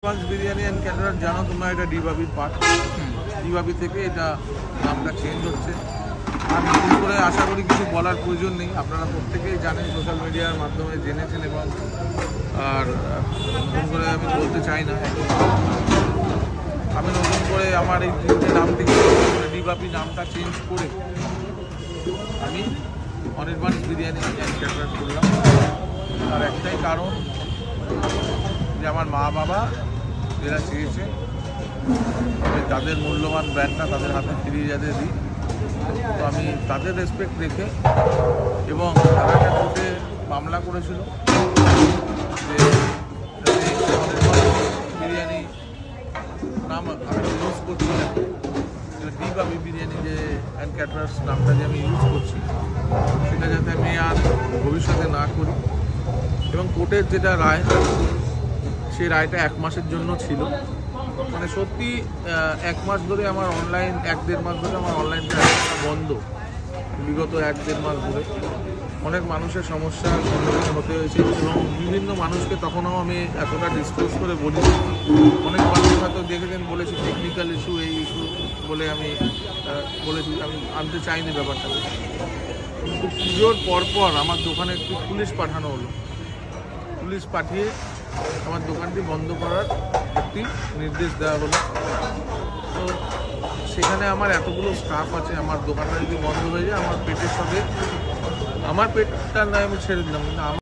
Biryani and caterer জানো তোমরা, এটা ডিবাবির পার্ট। ডিবাবি থেকে এটা নামটা চেঞ্জ হচ্ছে। আর নতুন করে আশা করি কিছু বলার প্রয়োজন নেই, আপনারা প্রত্যেকেই জানেন, সোশ্যাল মিডিয়ার মাধ্যমে জেনেছেন। এবং আর নতুন করে আমি বলতে চাই না। আমি নতুন করে আমার এই নাম থেকে ডিবাবি নামটা চেঞ্জ করে আমি অনির্বাণ বিরিয়ানি অ্যান্ড ক্যাটারার করলাম। আর একটাই কারণ যে আমার মা বাবা যারা চেয়েছে আমি তাদের মূল্যবান ব্র্যান্ডটা তাদের হাতে ফিরিয়ে যাতে দিই, তো আমি তাদের রেসপেক্ট রেখে, এবং তারা একটা কোর্টে মামলা করেছিল যে বিরিয়ানি নাম আমি ইউজ করছি না, ডিবাবি বিরিয়ানি যে অ্যান্ড ক্যাটারার্স নামটা যে আমি ইউজ করছি সেটা যাতে আমি আর ভবিষ্যতে না করি। এবং কোর্টের যেটা রায়, সেই রায়টা 1 মাসের জন্য ছিল। মানে সত্যি 1 মাস ধরে আমার অনলাইন, 1-1.5 মাস ধরে আমার অনলাইন ট্রানজাকশন বন্ধ। বিগত 1-1.5 মাস ধরে অনেক মানুষের সমস্যার সম্মুখীন হতে হয়েছে, এবং বিভিন্ন মানুষকে তখনও আমি এতটা ডিসক্লোজ করে বলি। অনেক মানুষ হয়তো দেখেছেন, বলেছি টেকনিক্যাল ইস্যু, এই ইস্যু বলে আমি বলেছি, আমি আনতে চাইনি ব্যাপারটা। কিন্তু পুজোর পরপর আমার দোকানে একটু পুলিশ পাঠানো হলো। পুলিশ পাঠিয়ে আমার দোকানটি বন্ধ করার একটি নির্দেশ দেওয়া হলো। তো সেখানে আমার এতগুলো স্টাফ আছে, আমার দোকানটা যদি বন্ধ হয়ে যায় আমার পেটের সাথে, আমার পেটটা নয় আমি ছেড়ে দিলাম, কিন্তু